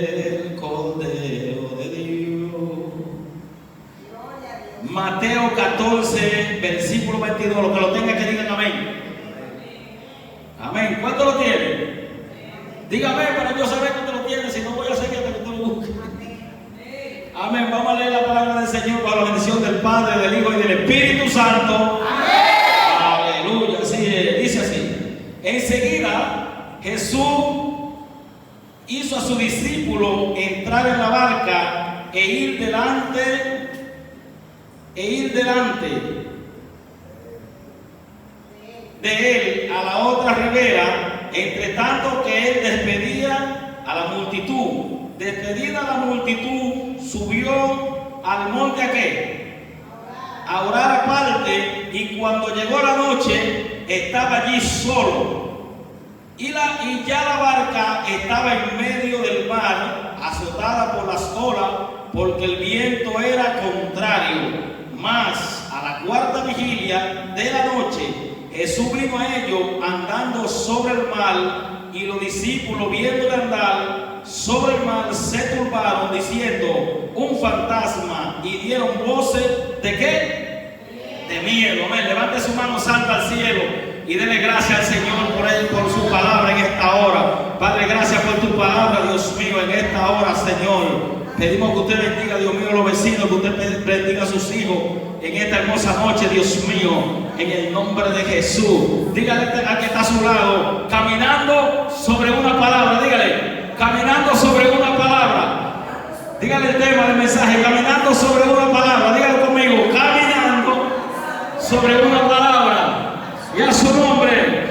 El Cordero de Dios. Mateo 14, versículo 22. Los que lo tengan que digan amén. Amén. ¿Cuánto lo tienen? Dígame para yo saber cuánto lo tienen. Si no voy a seguir hasta que tú lo busques. Amén. Vamos a leer la palabra del Señor para la bendición del Padre, del Hijo y del Espíritu Santo. Amén. Aleluya. Así es. Dice así. Enseguida Jesús hizo a su discípulo entrar en la barca e ir delante de él a la otra ribera, entre tanto que él despedía a la multitud. Despedida a la multitud, subió al monte ¿a qué? A orar aparte, y cuando llegó la noche estaba allí solo. Y ya la barca estaba en medio del mar, azotada por las olas, porque el viento era contrario. Mas a la cuarta vigilia de la noche, Jesús vino a ellos andando sobre el mar, y los discípulos, viéndole andar sobre el mar, se turbaron, diciendo: un fantasma, y dieron voces ¿de qué? De miedo. Amén. Levante su mano santa al cielo y dele gracias al Señor por él, por su palabra en esta hora. Padre, gracias por tu palabra, Dios mío, en esta hora, Señor. Pedimos que usted bendiga, Dios mío, a los vecinos, que usted bendiga a sus hijos en esta hermosa noche, Dios mío, en el nombre de Jesús. Dígale al que está a su lado: caminando sobre una palabra. Dígale: caminando sobre una palabra. Dígale el tema del mensaje: caminando sobre una palabra. Dígalo conmigo: caminando sobre una palabra. Y a su nombre,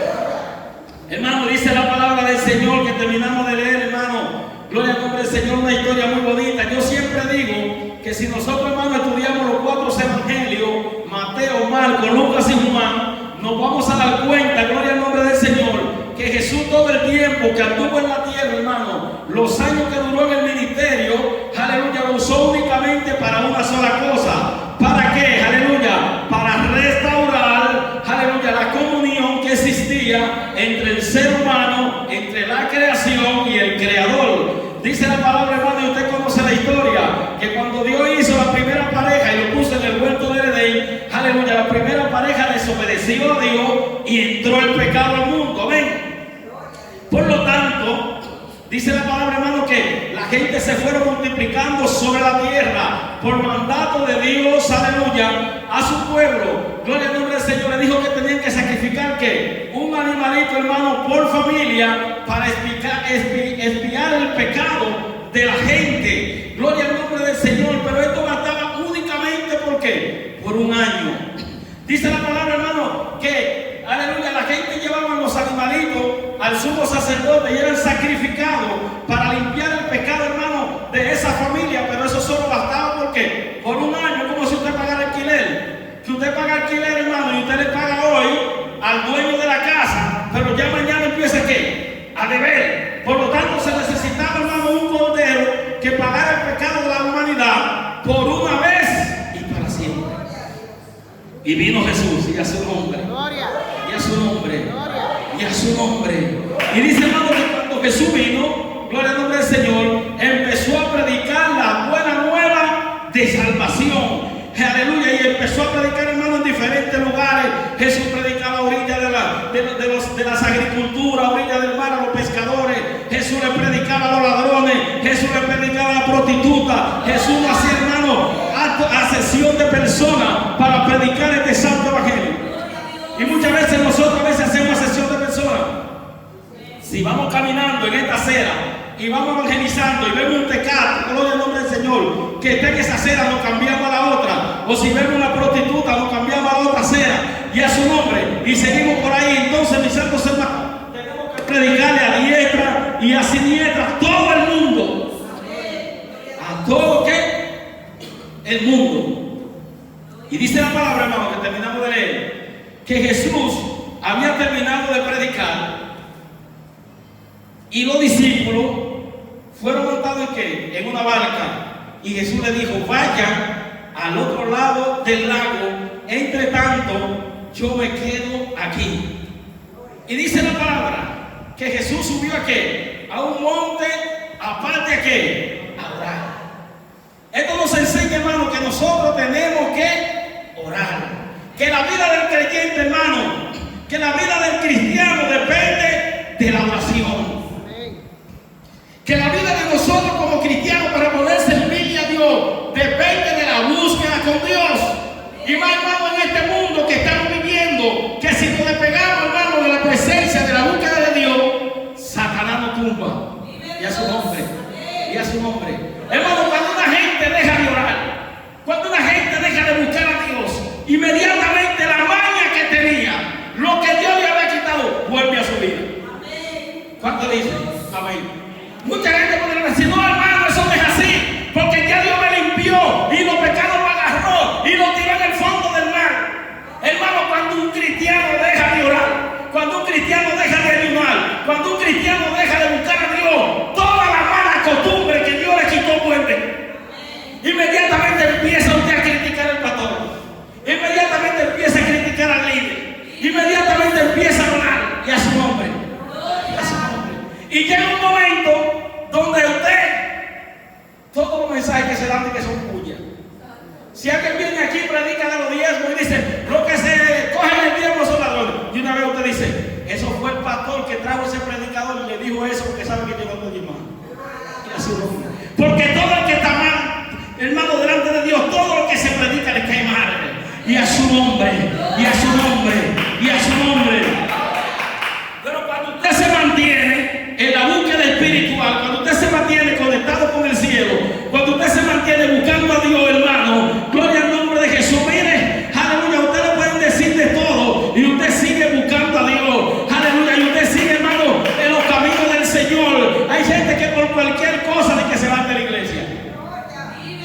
hermano, dice la palabra del Señor que terminamos de leer, hermano. Gloria al nombre del Señor, una historia muy bonita. Yo siempre digo que si nosotros, hermano, estudiamos los 4 evangelios, Mateo, Marcos, Lucas y Juan, nos vamos a dar cuenta, gloria al nombre del Señor, que Jesús todo el tiempo que anduvo en la tierra, hermano, los años que duró en el ministerio, aleluya, lo usó únicamente para una sola cosa. ¿Para qué? Aleluya, para restaurar, aleluya, la comunión que existía entre el ser humano, entre la creación y el creador. Dice la palabra, hermano, y usted conoce la historia, que cuando Dios hizo la primera pareja y lo puso en el huerto del Edén, aleluya, la primera pareja desobedeció a Dios y entró el pecado al mundo. Amén. Por lo tanto, dice la palabra, hermano, que la gente se fueron multiplicando sobre la tierra por mandato de Dios, aleluya, a su pueblo. Gloria al nombre del Señor. Le dijo que tenían que sacrificar ¿qué? Un animalito, hermano, por familia, para expiar el pecado de la gente. Gloria al nombre del Señor. Pero esto bastaba únicamente ¿por qué? Por un año. Dice la palabra, hermano, que aleluya, la gente llevaba los animalitos al sumo sacerdote y eran sacrificados para limpiar el pecado, hermano, de esa familia. Pero eso solo bastaba ¿por qué? Por un año. Como si usted pagara alquiler. Que usted paga alquiler, hermano, y usted le paga hoy al dueño de la casa, pero ya mañana empieza ¿qué? A deber. Por lo tanto, se necesitaba, hermano, un cordero que pagara el pecado de la humanidad por una vez y para siempre. Y vino Jesús, y a su nombre, y a su nombre, y a su nombre. Y dice, hermano, que cuando Jesús vino, gloria al nombre del Señor, empezó a predicar la buena nueva de salvación. Aleluya, y empezó a predicar, hermano, en diferentes lugares. Jesús predicaba a orilla de las agriculturas, a orilla del mar a los pescadores. Jesús le predicaba a los ladrones. Jesús le predicaba a la prostituta. Jesús hacía, hermano, asesión de personas para predicar este santo evangelio. Y muchas veces nosotros hacemos asesión de personas. Si vamos caminando en esta acera y vamos evangelizando y vemos un tecato, gloria al nombre del Señor, que está en esa acera, nos cambiamos a la otra. O si vemos una prostituta, nos cambiamos a la otra acera y a su nombre, y seguimos por ahí. Entonces, mis santos hermanos, tenemos que predicarle a diestra y a siniestra a todo el mundo. A todo ¿qué? El mundo. Y dice la palabra, hermano, que terminamos de leer, que Jesús había terminado de predicar y los discípulos fueron montados ¿en qué? En una barca. Y Jesús le dijo: vayan al otro lado del lago, entre tanto yo me quedo aquí. Y dice la palabra que Jesús subió ¿a qué? A un monte a aparte de qué, a orar. Esto nos enseña, hermano, que nosotros tenemos que orar. Que la vida del creyente, hermano, que la vida del cristiano depende de la oración. Que la vida de nosotros como cristianos para poder servirle a Dios depende de la búsqueda con Dios. Y más, hermano, en este mundo que estamos viviendo, que si nos despegamos, hermano, de la presencia, de la búsqueda de Dios, Satanás nos tumba. Y a su nombre, y a su nombre. Hermano, cuando una gente deja de orar, cuando una gente deja de buscar a Dios, inmediatamente la maña que tenía, lo que Dios le había quitado, vuelve a su vida. ¿Cuánto dicen? Amén. Mucha gente puede decir, no, hermano, eso no es así, porque ya Dios me limpió y los pecados lo agarró y lo tiró en el fondo del mar. Hermano, cuando un cristiano deja de orar, cuando un cristiano deja de ayunar, cuando un cristiano deja de buscar a Dios, toda la mala costumbre que Dios le quitó vuelve. Inmediatamente empieza usted a criticar al pastor, inmediatamente empieza a criticar al líder, inmediatamente empieza a orar y a su nombre. Y llega un momento donde usted, todos los mensajes que se dan de que son puyas. Si alguien viene aquí y predica de los diezmos y dice, lo que se cogen el diezmo son ladrones. Y una vez usted dice, eso fue el pastor que trajo ese predicador y le dijo eso porque sabe que llegó a diezmar. Y así no. Porque todo el que está mal, hermano, delante de Dios, todo lo que se predica le cae mal. Y a su nombre, y a su nombre, y a su nombre. Pero cuando usted se mantiene en la búsqueda espiritual, cuando usted se mantiene conectado con el cielo, cuando usted se mantiene buscando a Dios, hermano, gloria al nombre de Jesús. Mire, aleluya, usted le pueden decir de todo y usted sigue buscando a Dios, aleluya, y usted sigue, hermano, en los caminos del Señor. Hay gente que por cualquier cosa de que se va de la iglesia,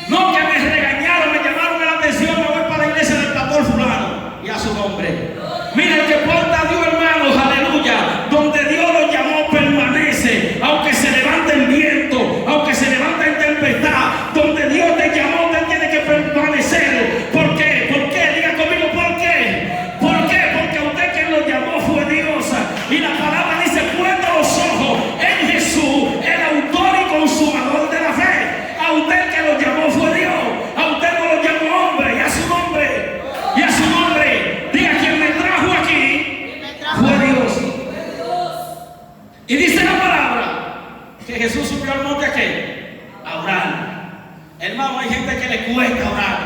no, que me regañaron, me llamaron la atención, me voy para la iglesia del pastor fulano, y a su nombre. Mira, el que porta a Dios, hermanos, aleluya, donde Dios lo llamó permanece, aunque se levante el viento, aunque se levante en tempestad, donde Dios te llamó, usted tiene que permanecer. ¿Por qué? ¿Por qué? Diga conmigo, ¿por qué? ¿Por qué? Porque usted quien lo llamó fue Dios. Y la palabra dice, puesta los ojos en Jesús, el autor y consumador de la fe. A usted que lo llamó fue Dios, a usted no lo llamó hombre, y a su nombre, y a su nombre. Diga, quien me trajo aquí fue Dios. Y dice la palabra que Jesús subió al monte a orar. Hermano, hay gente que le cuesta orar.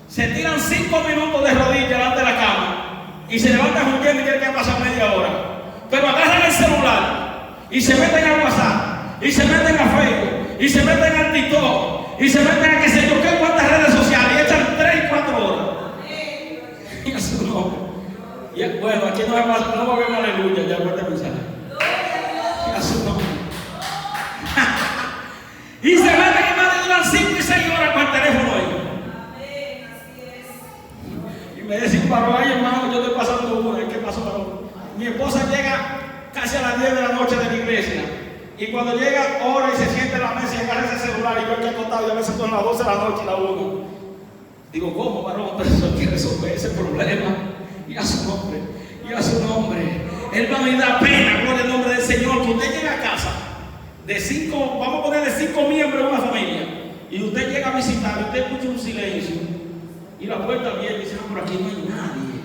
Se tiran 5 minutos de rodillas delante de la cama y se levantan huyendo y quieren que pase media hora. Pero agarran el celular y se meten a WhatsApp, y se meten a Facebook, y se meten a TikTok, y se meten a qué sé yo qué cuántas redes sociales y echan 3 y 4 horas. Y eso no. Y bueno, aquí no va a haber aleluya, ya voy a mensaje. Y a su nombre. Y se meten, hermano, y duran 5 y 6 horas con el teléfono ahí. Y me decía un varón, ay hermano, yo estoy pasando una. ¿Qué pasó, varón? Mi esposa llega casi a las 10 de la noche de la iglesia. Y cuando llega, ora y se siente en la mesa y agarra ese celular y yo aquí acostado, y a veces son las 12 de la noche y la 1. Digo, ¿cómo, varón? Pero eso hay que resolver ese problema. Y a su nombre, y a su nombre. Hermano, y da pena, gloria al nombre del Señor, que usted llega a casa de 5, vamos a poner de 5 miembros de una familia, y usted llega a visitar, y usted escucha un silencio, y la puerta abierta y dice, no, por aquí no hay nadie.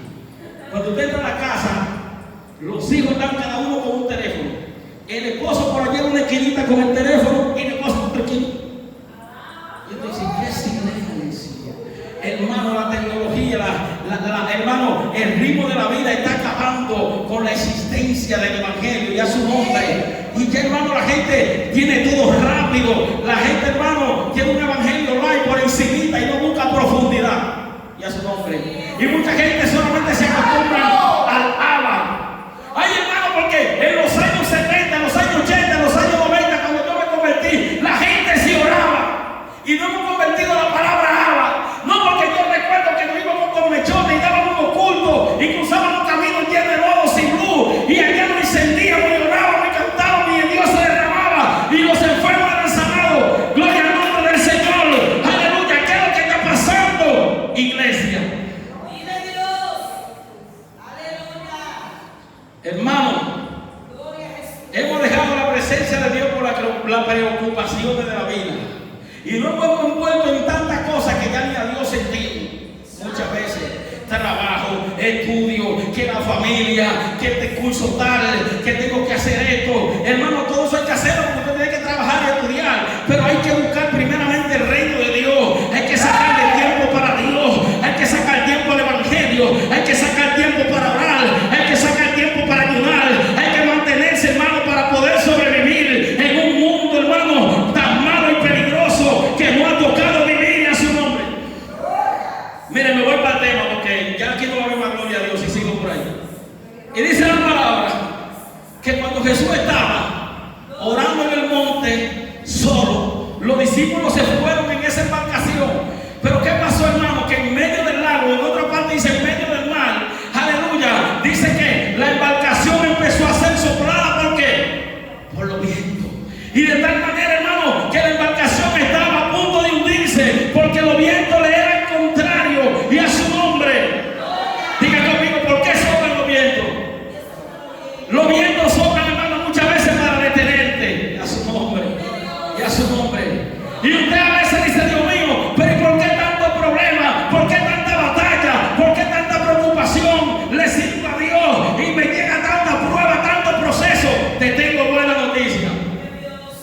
Cuando usted entra a la casa, los hijos están cada uno con un teléfono. El esposo por allá en una esquinita con el teléfono y la esposa en otra esquina. Y usted dice, ¿qué silencio? Hermano, la tecnología, hermano, el ritmo de la vida está acabando con la existencia del evangelio y a su nombre. Y ya, hermano, la gente tiene todo rápido. La gente, hermano, tiene un evangelio light por encimita y no busca profundidad. Y a su nombre. Y mucha gente solamente se acostumbra al ABA. Ay, hermano, porque en los años 70, en los años 80, en los años 90, cuando yo me convertí, la gente sí oraba. Y no hemos convertido la palabra ABA. No, porque yo recuerdo que nos íbamos con mechones y dábamos unos cultos y cruzábamos caminos llenos de lodo sin luz. Y allá nos encendíamos y orábamos y cantábamos y el Dios se derramaba y los enfermos eran sanados. Gloria al nombre del Señor. Aleluya. ¿Qué es lo que está pasando, iglesia? Y no hemos envuelto en tantas cosas que ya ni a Dios sentimos. Muchas veces, trabajo, estudio, que la familia, que este curso tal, que tengo que hacer esto. Hermano, todo eso hay que hacerlo porque usted tiene que trabajar y estudiar. Pero hay que buscar primeramente el reino de Dios. Hay que sacarle tiempo para Dios. Hay que sacar tiempo al evangelio. Hay que sacar tiempo para orar. Hay que sacar tiempo para ayudar. Hay que mantenerse, hermano, para poder sobrevivir en un mundo, hermano, tan malo y peligroso que no ha tocado vivir a su nombre. Miren, me voy para el tema porque ya aquí no va a haber más gloria a Dios y sigo por ahí. Y dice la palabra que cuando Jesús estaba orando en el monte solo, los discípulos se fueron en esa embarcación. Pero ¿qué pasó, hermano? Que en medio del lago, en otra parte dice en medio del mar, aleluya, dice que la embarcación empezó a ser soplada. ¿Por qué? Por los vientos. Y de tal manera, hermano, que la embarcación estaba a punto de hundirse porque los vientos le eran contrarios y a su nombre. Diga conmigo, ¿por qué soplan los vientos? Los vientos soplan, hermano, muchas veces para detenerte. A su nombre. Y a su nombre. Y usted a veces dice, Dios mío, pero ¿y por qué tanto problema? ¿Por qué tanta batalla? ¿Por qué tanta preocupación? Le sirvo a Dios y me llega tanta prueba, tanto proceso. Te tengo buena noticia.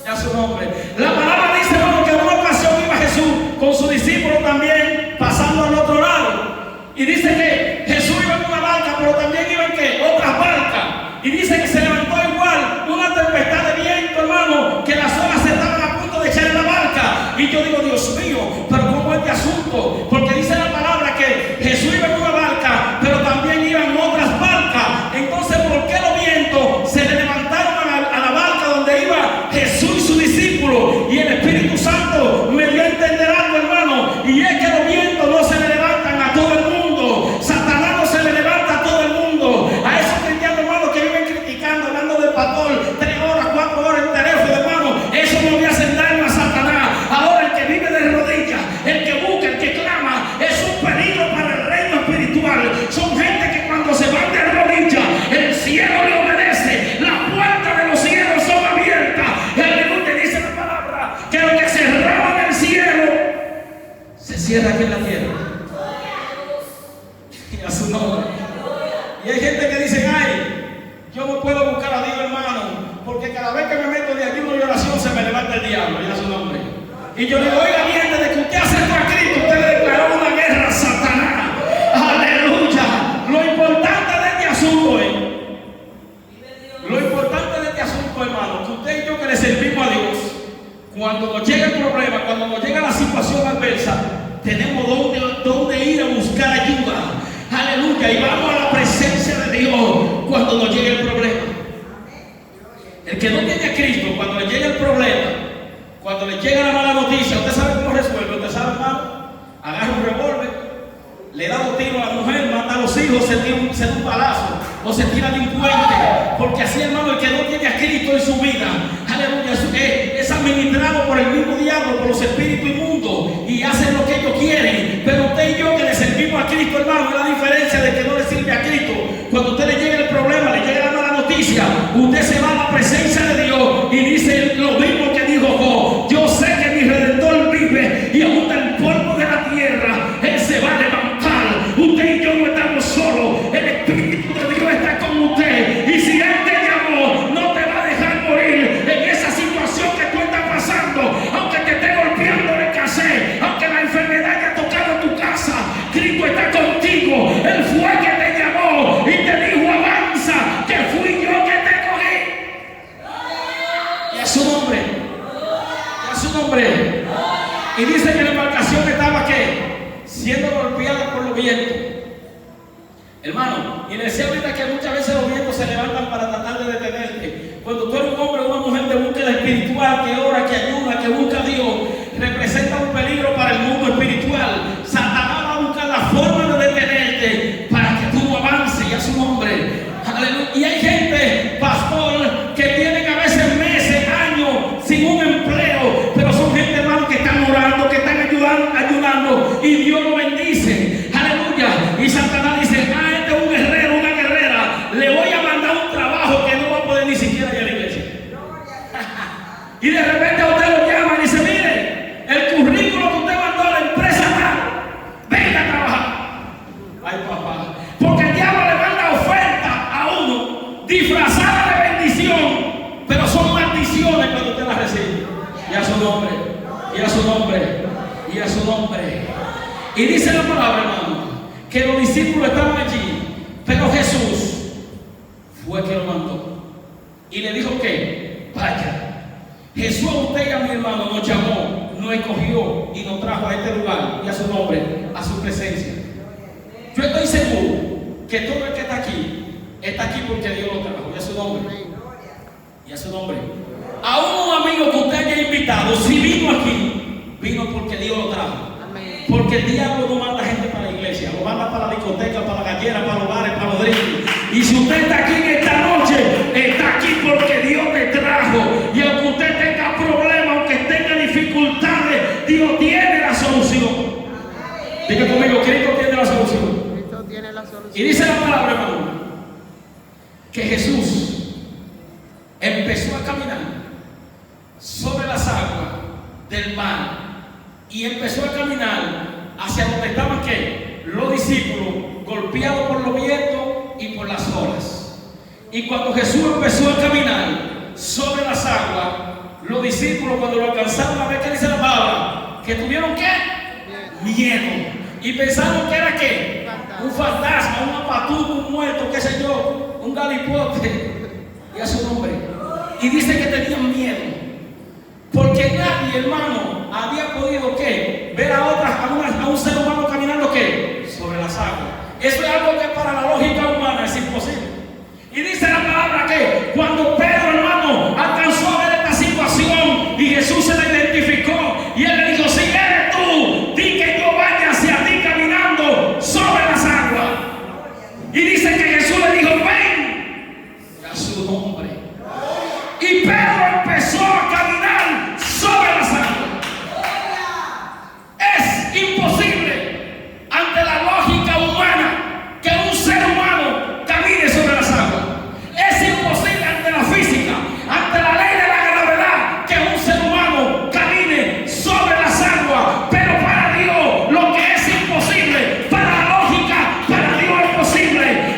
Y a su nombre. La palabra dice, hermano, que en una ocasión iba Jesús con sus discípulos también pasando al otro lado. Y dice que Jesús iba en una barca, pero también iba en ¿qué? Otras barcas. Y dice que se levantó igual una tempestad de viento, hermano, que las olas se estaban a punto de echar en la barca. Y yo digo, Dios mío, pero ¿cómo es este asunto? Porque dice la palabra que Jesús iba en una barca, pero también iban en otras barcas. Entonces, ¿por qué los vientos se le levantaron a la barca donde iba Jesús y su discípulo? Y el Espíritu Santo me dio a entender algo, hermano, y es que los vientos no se le levantan a todo el mundo. Satanás no se le levanta a todo el mundo. A esos cristianos, hermano, que viven criticando, hablando del pastor 3 horas, 4 horas en teléfono, hermano, eso no le hace daño a Satanás. Ahora el que vive de rodillas, el que busca, el que clama, es un peligro para el reino espiritual. Son gente que cuando se van de rodillas, el cielo le obedece, las puertas de los cielos son abiertas. Aleluya, dice la palabra que lo que cerraba en el cielo se cierra aquí en la tierra. Y a su nombre. Y hay gente que dice, ay, yo no puedo buscar a Dios, hermano, porque cada vez que me meto de ayuno y oración se me levanta el diablo. Y a su nombre. Y yo le digo, oiga bien, desde que usted aceptó a Cristo, usted le declaró una guerra a Satanás. Aleluya. Lo importante de este asunto es, hermano, que usted y yo que le servimos a Dios, cuando nos llega el problema, cuando nos llega la situación adversa, tenemos dónde ir a buscar ayuda. Aleluya. Y vamos a la presencia de Dios cuando nos llegue el problema. El que no tiene a Cristo, cuando le llega el problema, cuando le llega la mala noticia, ¿usted sabe cómo resuelve? ¿Usted sabe, hermano? Agarra un revólver, le da 2 tiros a la mujer, mata a los hijos, se da un balazo o se tira de un puente. Porque así, hermano, el que no tiene a Cristo en su vida, aleluya, es administrado por el mismo diablo, por los espíritus inmundos, y hacen lo que ellos quieren. Pero usted y yo que le servimos a Cristo, hermano, es la diferencia de que no le sirve a Cristo. Cuando usted le llega el problema, le llega la mala noticia, usted se va a la presencia de Dios y dice lo mismo que dijo Job: yo sé que mi Redentor vive y aún del polvo de la tierra Él se va a levantar. Usted y yo no estamos solos, el Espíritu de Dios está con usted, y si Él te llamó, no te va a dejar morir en esa situación que tú estás pasando. Aunque te esté golpeando la escasez, aunque la enfermedad haya tocado tu casa, Cristo está contigo. Él fue que te llamó y te dijo: avanza, que fui yo que te cogí. Y a su nombre, y a su nombre. Y dice que la embarcación estaba ¿qué? Siendo golpeada por los vientos. Hermano, y le decía ahorita que muchas veces los vientos se levantan para tratar de detenerte. Cuando tú eres un hombre o una mujer de búsqueda espiritual, que ora, que ayuda, que busca a Dios, representa un peligro para el mundo espiritual. Satanás va a buscar la forma de detenerte para que tú avances, y a su nombre. Aleluya. Y hay gente, pastor, que tienen a veces meses, años sin un empleo, pero son gente, hermano, que están orando, que están ayudando, y Dios lo bendice. Aleluya. Y Satanás dice: este es un guerrero, una guerrera, le voy a mandar un trabajo que no va a poder ni siquiera ir a la iglesia. Y de repente a usted lo llaman nombre, y a su nombre, y a su nombre. Y dice la palabra, hermano, que los discípulos estaban allí, pero Jesús fue que lo mandó. Y le dijo que vaya. Jesús a usted y a mi hermano nos llamó, nos escogió y nos trajo a este lugar y a su nombre, a su presencia. Yo estoy seguro que todo el que está aquí porque Dios lo trajo, y a su nombre, y a su nombre. A un amigo que usted haya invitado, si vino aquí, vino porque Dios lo trajo. Porque el diablo no manda gente para la iglesia, lo manda para la discoteca, para la gallera, para los bares, para los drinks. Y si usted está aquí en esta noche, está aquí porque Dios te trajo. Y aunque usted tenga problemas, aunque tenga dificultades, Dios tiene la solución. Diga conmigo, Cristo tiene la solución. Cristo tiene la solución. Y dice la palabra, hermano, que Jesús empezó a caminar sobre las aguas del mar. Y empezó a caminar hacia donde estaban ¿qué? Los discípulos, golpeados por los vientos y por las olas. Y cuando Jesús empezó a caminar sobre las aguas, los discípulos cuando lo alcanzaron a ver, ¿qué dice la palabra? Que tuvieron ¿qué? Miedo. Y pensaron que era ¿qué? Un fantasma, un apatú, un muerto, qué sé yo, un galipote. Y a su nombre. Y dice que tenían miedo. Porque nadie, hermano, había podido ¿qué? Ver a un ser humano caminando ¿qué? Sobre las aguas. Eso es algo que para la lógica humana es imposible. Y dice la palabra que cuando Pedro, hermano, alcanzó a ver esta situación y Jesús se le identificó y él le dijo: si eres tú, di que yo vaya hacia ti caminando sobre las aguas. Y dice que Jesús le dijo: ven, a su nombre. Y Pedro empezó a caminar sobre las aguas. Es imposible ante la lógica humana que un ser humano camine sobre las aguas. Es imposible ante la física, ante la ley de la gravedad, que un ser humano camine sobre las aguas. Pero para Dios lo que es imposible, para la lógica, para Dios es posible.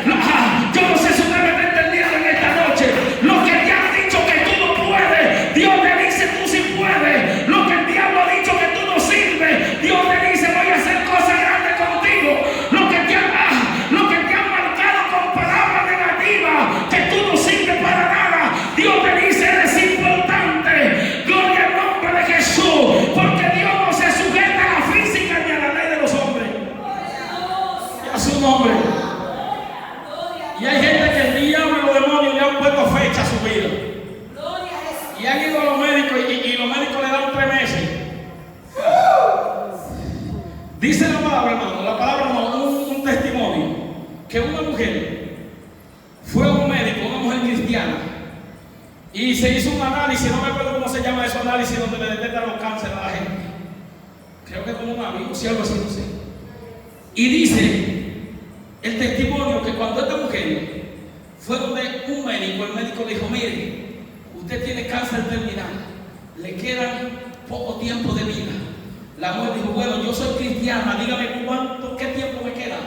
Yo no sé si usted me está entendiendo en esta noche. Lo que te han dicho que tú no puedes, Dios te dice tú sí puedes. Lo que el diablo ha dicho que tú no sirves, Dios te dice voy a hacer cosas grandes contigo. Lo que te han marcado con palabras negativas, que tú no sirves para nada, Dios te dice eres importante. Gloria al nombre de Jesús, porque Dios no se sujeta a la física ni a la ley de los hombres. Y a su nombre. Y hay gente que el diablo y los demonios le han puesto fecha a su vida. Y han ido a los médicos y los médicos le dan 3 meses. Dice la palabra, hermano, un testimonio, que una mujer fue a un médico, una mujer cristiana, y se hizo un análisis, no me acuerdo cómo se llama ese análisis, donde le detectan los cánceres a la gente. Creo que como una biopsia o algo así, no sé. Y dice el testimonio que cuando esta mujer fue donde un médico, el médico le dijo: mire, usted tiene cáncer terminal, le quedan poco tiempo de vida. La mujer dijo: bueno, yo soy cristiana, dígame qué tiempo me queda.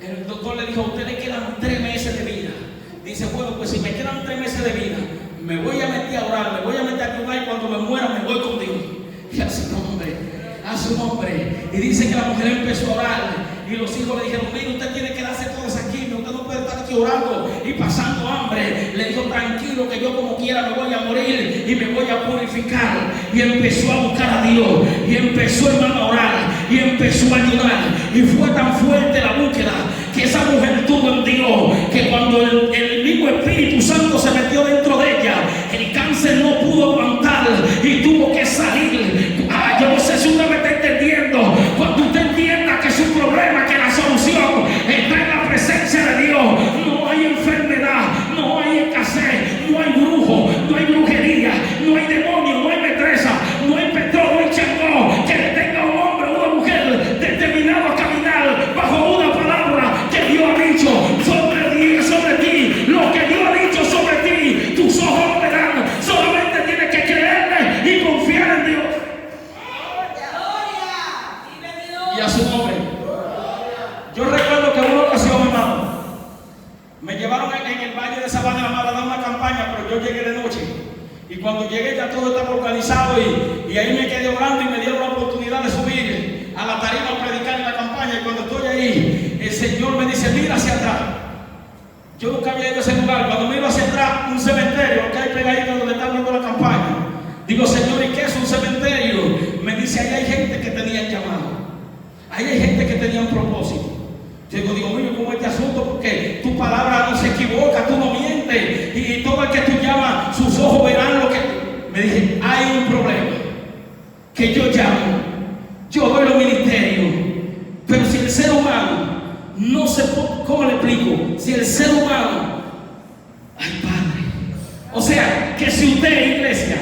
El doctor le dijo: a usted le quedan 3 meses de vida. Dice: bueno, pues si me quedan 3 meses de vida, me voy a meter a orar, me voy a meter a ayunar, y cuando me muera me voy con Dios. Y a su nombre, a su nombre. Y dice que la mujer empezó a orar y los hijos le dijeron: mire, usted tiene que darse todo ese quimio, usted no puede estar aquí orando y pasando hambre. Le dijo: tranquilo, que yo como quiera me voy a morir y me voy a purificar. Y empezó a buscar a Dios y empezó, hermano, a orar y empezó a ayudar. Y fue tan fuerte la búsqueda que esa mujer tuvo en Dios, que cuando el mismo Espíritu Santo se metió dentro de ella, el cáncer no pudo aguantar y tuvo que salir. Yo no sé si usted me está entendiendo. Cuando usted entienda que su problema, que la solución está en la presencia de Dios, no hay enfermedad, no hay escasez, no hay brujo, no hay brujería, no hay demonio, no hay metresa, no hay petróleo, no hay changó que detenga a un hombre o una mujer determinado a caminar bajo una palabra que Dios ha dicho sobre ti. Lo que Dios ha dicho sobre ti, tus ojos no verán. Solamente tienes que creerle y confiar en Dios. Y a su nombre. Yo recuerdo que en una ocasión, hermano, me llevaron en el Valle de Sabana de la Mar a dar una campaña, pero yo llegué de noche. Y cuando llegué ya todo estaba organizado y ahí me atrás. Yo nunca había ido a ese lugar. Cuando me iba hacia atrás, un cementerio, que hay pegadito donde están dando la campaña. Digo, Señor, ¿y qué es un cementerio? Me dice, ahí hay gente que tenía llamado. Ahí hay gente que tenía un propósito. Yo digo, Dios mío, ¿cómo es este asunto? Porque tu palabra no se equivoca, tú no mientes. Y todo el que tú llamas, sus ojos verán lo que... Me dije, hay un problema. Que yo llamo, yo doy los ministerios. Pero si el ser humano no se... ¿Cómo le explico? Si el ser humano... Ay, Padre. O sea, que si usted, iglesia,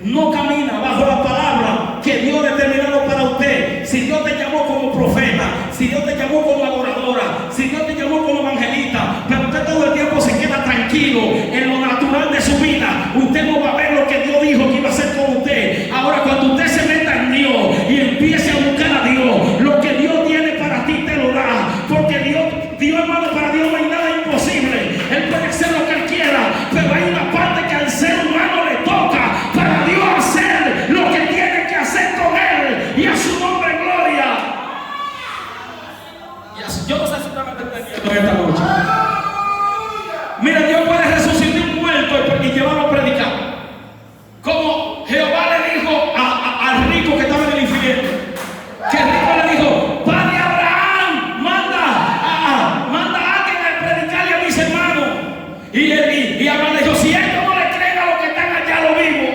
no camina bajo la palabra que Dios ha determinado para usted, si Dios te llamó como profeta, si Dios te llamó como adoradora, si Dios te llamó como evangelista, pero usted todo el tiempo se queda tranquilo en lo natural de su vida, usted no va a ver lo que Dios dijo que iba a hacer con usted. Ahora, cuando usted se meta en Dios y empiece a buscar a Dios, lo que Dios tiene para ti te lo da, porque Dios hermano, para Dios no hay nada imposible. Él puede hacer lo que Él quiera, pero hay una parte que al ser humano le toca para Dios hacer lo que tiene que hacer con Él, y a su nombre gloria. Yo no sé si usted me está entendiendo esta noche. Mira, Dios puede resucitar un muerto y llevarlo a predicar, como Jehová le dijo al rico que estaba en el infierno, que el rico le dijo, Padre Abraham, manda a alguien a predicarle a mis hermanos. Y Abraham le dijo, si ellos no le creen a los que están allá a lo vivo,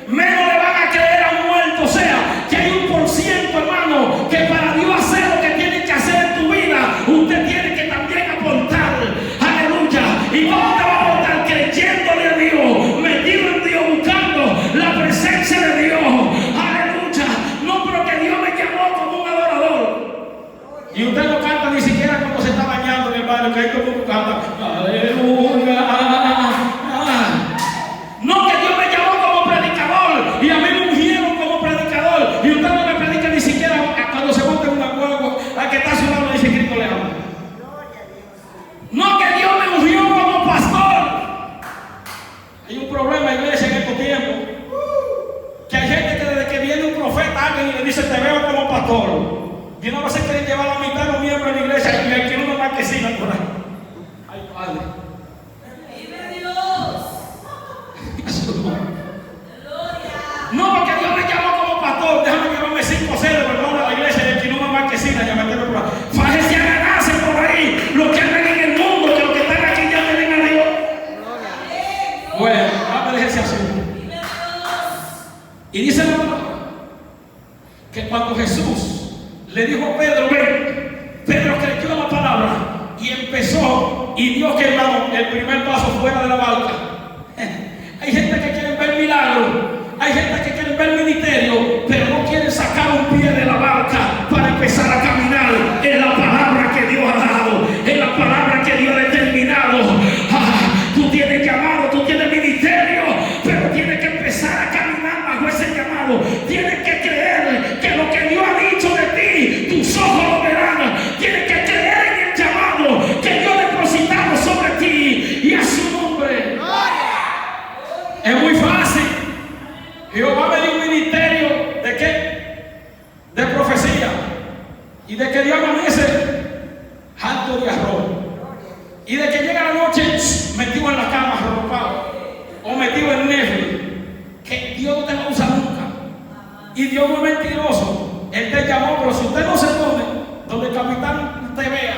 menos le van a creer a un muerto. O sea, que hay un por ciento, hermano, que para Dios hacer lo que tiene que hacer en tu vida, usted tiene que también aportar. Aleluya. ¿Y cómo te va a aportar? Creyéndole a Dios, metido en Dios, buscando la presencia de Dios. Aleluya. No, pero que Dios me llamó como un adorador. Y usted no canta ni siquiera cuando se está bañando en el baño, que hay como canta. Aleluya. No, que Dios me llamó como predicador y a mí me ungieron como predicador, y usted no me predica ni siquiera cuando se monta en una guagua, a que está a su lado y dice Cristo le ama. No, que Dios me ungió como pastor. Hay un problema, iglesia, en estos tiempos, que hay gente que desde que viene un profeta alguien y le dice te veo como pastor, y no va a ser que llevar la mitad de los miembros de la iglesia y hay que uno más que siga por ahí. Ay, Padre. No, porque Dios me llamó como pastor. Déjame llevarme 5 ceros, perdón, a la iglesia y el que no me marquesina, ya meterme por ahí. Fájese a ganarse por ahí los que andan en el mundo, que los que están aquí ya tienen a Dios. Bueno, vamos a dejar ese asunto. Y dice la palabra que cuando Jesús le dijo a Pedro, ven, Pedro creyó en la palabra y empezó, y Dios que hermano, el primer paso fuera de la barca. Hay gente que quiere ver milagros, hay gente que quiere ver ministerio, pero no quieren sacar un pie de la barca para empezar a caminar en la palabra que Dios ha dado, en la palabra que Dios ha determinado. Tú tienes llamado, tú tienes ministerio, pero tienes que empezar a caminar bajo ese llamado. Tienes que creer que lo que Dios ha dicho de ti, tus ojos lo verán. Tienes que creer en el llamado que Dios ha depositado sobre ti, y a su nombre. Es muy fácil. Jehová me dio un ministerio ¿de qué? De profecía, y de que Dios amanece harto de arroz, y de que llega la noche metido en la cama arropado o metido en Netflix, que Dios no te va a usar nunca. Y Dios no es mentiroso. Él te llamó, pero si usted no se pone donde el capitán te vea,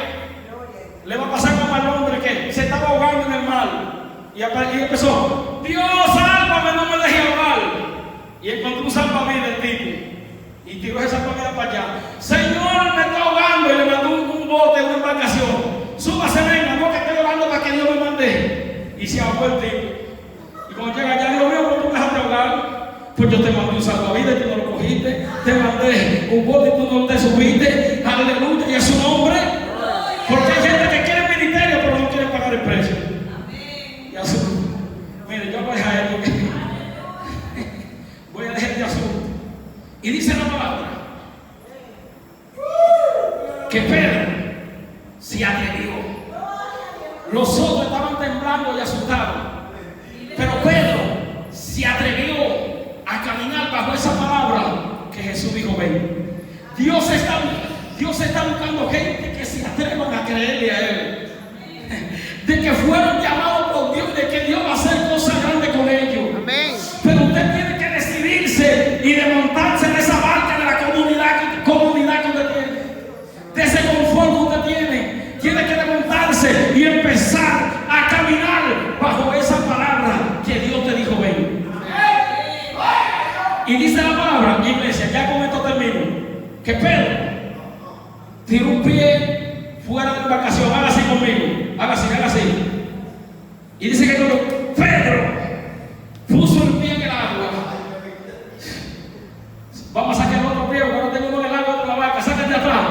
le va a pasar como al hombre que se estaba ahogando en el mar y empezó, Dios sálvame, no me dejes ahogar, y encontró un salvavidas del tipo y tiró esa salvavidas para allá. Señor, me está ahogando, y le mandó un bote, una embarcación. Súbase, venga, no, que estoy orando para que Dios me mande. Y se ahogó el tipo. Y cuando llega allá, digo, mío, ¿por qué me dejaste ahogar? Pues yo te mandé un salvavidas y tú no lo cogiste. Te mandé un bote y tú no te subiste. Aleluya, y a su nombre. Porque hay gente que quiere ministerio, pero no quiere pagar el precio. Y a su nombre. Mire, yo voy a dejar esto. Voy a dejar este asunto. Y dice la palabra que Pedro se atrevió. Los otros estaban temblando y asustados, pero Pedro se atrevió a caminar bajo esa palabra que Jesús dijo, ven. Dios está buscando gente que se atrevan a creerle a Él. de que fueron llamados por Dios, de que Dios va a hacer cosas grandes con ellos. Amén. Pero usted tiene que decidirse y desmontarse de esa barca de la comodidad que usted tiene, de ese confort que usted tiene. Tiene que desmontarse y empezar a caminar bajo esa palabra que Dios te dijo: ven. Y dice la palabra, iglesia, ya con esto termino, que Pedro tiró un pie fuera de la embarcación. Haga así conmigo, haga así. Y dice que cuando Pedro puso el pie en el agua, vamos a sacar el otro pie, porque ahora tengo uno en el agua de la barca, sáquense de atrás.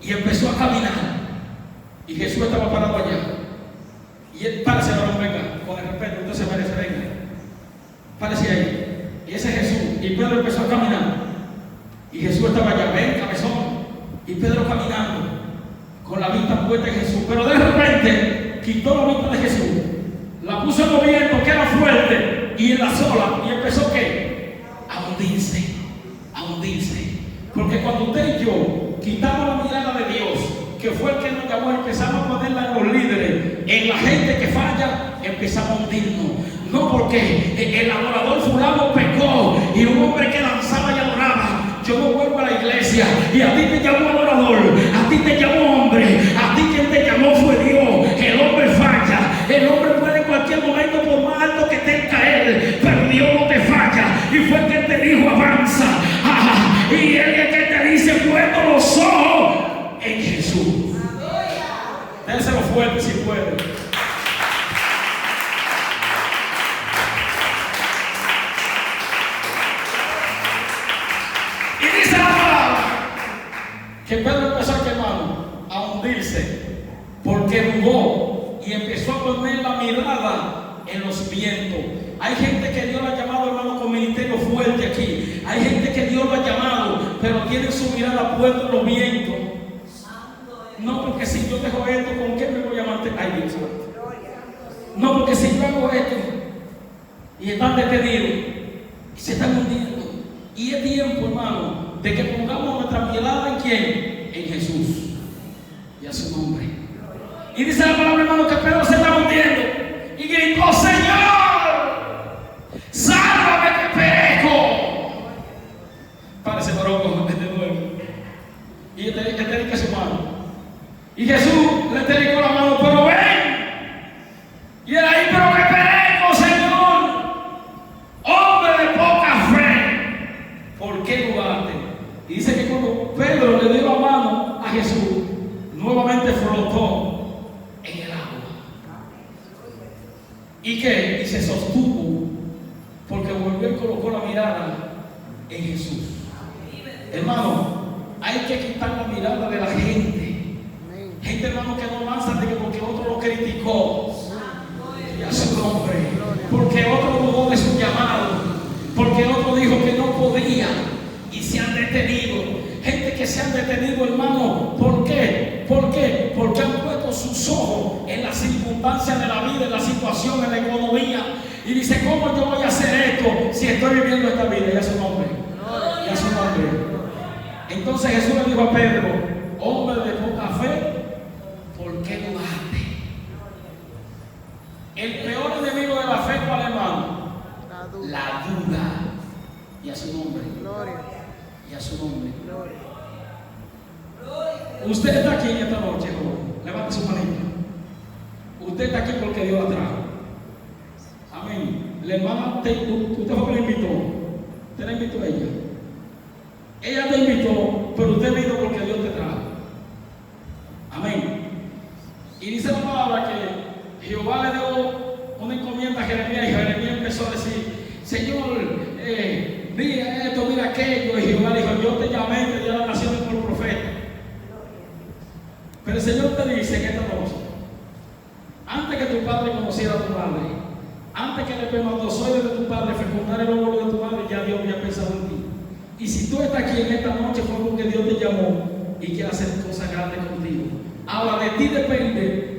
Y empezó a caminar. Y Jesús estaba parado allá. Y él, párese, varón, venga, con el respeto, usted se merece, venga. Párese ahí. Y ese es Jesús. Y Pedro empezó a caminar. Y Jesús estaba allá, ven, cabezón. Y Pedro caminando, con la vista puesta en Jesús. Pero de repente quitó la vista de Jesús, la puso en movimiento, que era fuerte, y en la sola. Y empezó ¿qué? A hundirse. Porque cuando usted y yo quitamos la mirada de Dios, que fue el que nos llamó, empezamos a ponerla en los líderes, en la gente que falla, empezamos a hundirnos. No porque el adorador fulano pecó y un hombre que danzaba y adoraba, yo no vuelvo a la iglesia. Y a ti te llamó adorador, a ti te llamó hombre, a ti quien te llamó fue Dios. El hombre falla, el hombre puede en cualquier momento, por más alto que esté, caer, pero Dios no te falla. Y fue el que te dijo avanza. Y él es el que te dice puesto los ojos en Jesús. Déselo fuerte si puede. Y dice la palabra que Pedro empezó a quemar, a hundirse, porque dudó y empezó a poner la mirada en los vientos. Hay gente que Dios lo ha llamado, hermano, con ministerio fuerte aquí. Hay gente que Dios lo ha llamado, pero tiene su mirada puesta en los vientos. No, porque si yo dejo esto, ¿con qué me voy a mantener? Ay, Dios santo. No, porque si yo hago esto y están detenidos y se están hundiendo. Y es tiempo, hermano, de que pongamos nuestra mirada en quién, en Jesús y a su nombre. Y dice la palabra, hermano, que Pedro se está hundiendo y gritó: Señor, sálvame que perezco. Párese, varón, de nuevo. Y él tiene que su mano. Y Jesús le dedicó la mano: pero ven. Y él ahí: pero que perezco, Señor, hombre de poca fe, ¿por qué dudaste? Y dice que cuando Pedro le dio la mano a Jesús, nuevamente flotó en el agua. ¿Y qué? Y se sostuvo, porque volvió y colocó la mirada en Jesús. Hermano, hay que quitar la mirada de la gente. Gente, hermano, que no lanza de que porque otro lo criticó, y a su nombre, porque otro dudó de su llamado, porque otro dijo que no podía y se han detenido. Gente que se han detenido, hermano, ¿por qué? Porque han puesto sus ojos en las circunstancias de la vida, en la situación, en la economía, y dice: ¿cómo yo voy a hacer esto si estoy viviendo esta vida? Y a su nombre, y a su nombre. Entonces Jesús le dijo a Pedro: hombre de poca fe, ¿por qué dudaste? El peor enemigo de la fe, ¿cuál, hermano? La duda. Y a su nombre. Gloria. Y a su nombre. Gloria. Usted está aquí en esta noche, joven. Levante su manita. Usted está aquí porque Dios la trajo. Amén. La hermana, usted fue que la invitó. Usted la invitó a ella. Ella te invitó, pero usted vino porque Dios te trajo. Amén. Y dice la palabra que Jehová le dio una encomienda a Jeremías, y Jeremías empezó a decir: Señor, mira esto, mira aquello. Y Jehová le dijo: yo te llamé, te di a la nación por profeta. Pero el Señor te dice en esta noche: antes que tu padre conociera a tu madre, antes que el espermatozoide de tu padre fecundara el óvulo de tu madre, ya Dios había pensado en ti. Y si tú estás aquí en esta noche, fue porque Dios te llamó y quiere hacer cosas grandes contigo. Ahora de ti depende